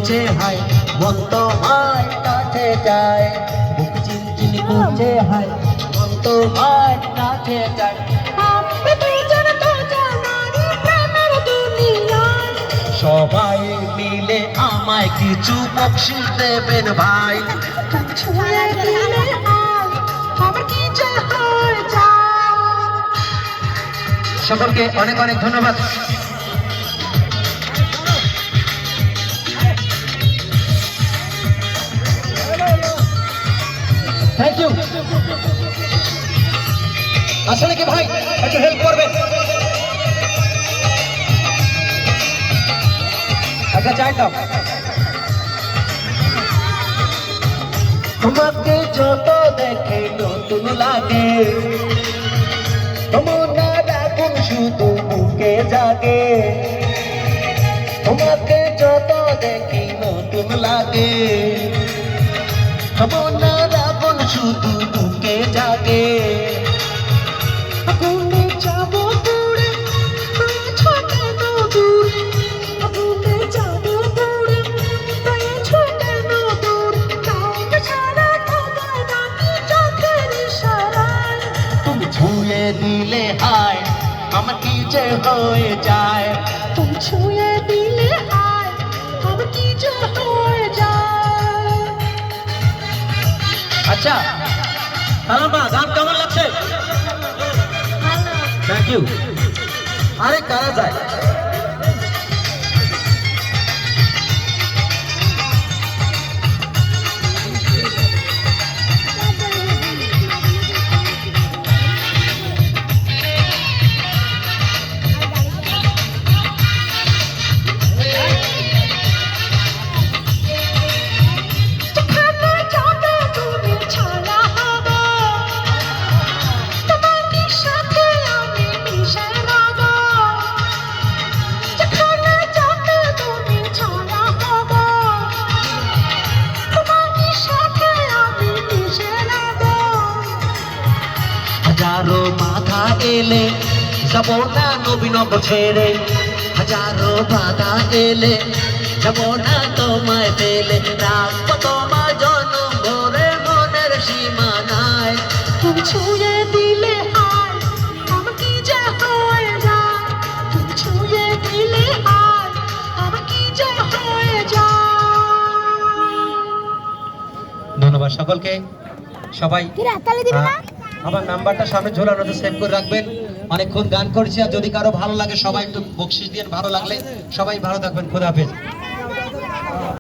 করছে হাই, মন তোমার কাছে যায়। বুক চিনচিন করছে হাই, মন তোমার কাছে যায়। সবাই মিলে আমায় কিছু বকশিশ দেবেন ভাই। সকলকে অনেক অনেক ধন্যবাদ। Thank you. আসলে কি ভাই একটু হেল্প করবেন? একটা চাই দাও। তোমাকে যত দেখে নতুন লাগে, তোমার আগুন শুধু বুকে জাগে। তোমাকে যত দেখি নতুন লাগে, তোমার আগুন শুধু বুকে জাগে। ছুঁয়ে দিলে হায় আমার কি যে হয়ে যায়। তুমি ছুঁয়ে দিলে হায় আমার কি যে হয়ে যায়। আচ্ছা সালামা, গান কেমন লাগছে? Thank you. আরে কারা যায়? হাজারো বাধা এলে যাব না নবীনব ছেড়ে, হাজারো বাধা এলে যাব না তোমায় পেলে। রাখবো তোমার জনম ভরে মনের সীমানায়। তুমি ছুঁয়ে দিলে হায় আমার কি যে হয়ে যায়। তুমি ছুঁয়ে দিলে হায় আমার কি যে হয়ে যায়। ধন্যবাদ সকলকে। সবাই আমার নাম্বারটা সামনে ঝোলানো, সেভ করে রাখবেন। অনেকক্ষণ গান করছি, আর যদি কারো ভালো লাগে সবাই একটু বকশিশ দিয়ে, ভালো লাগলে সবাই ভালো থাকবেন। খোদা হাফেজ।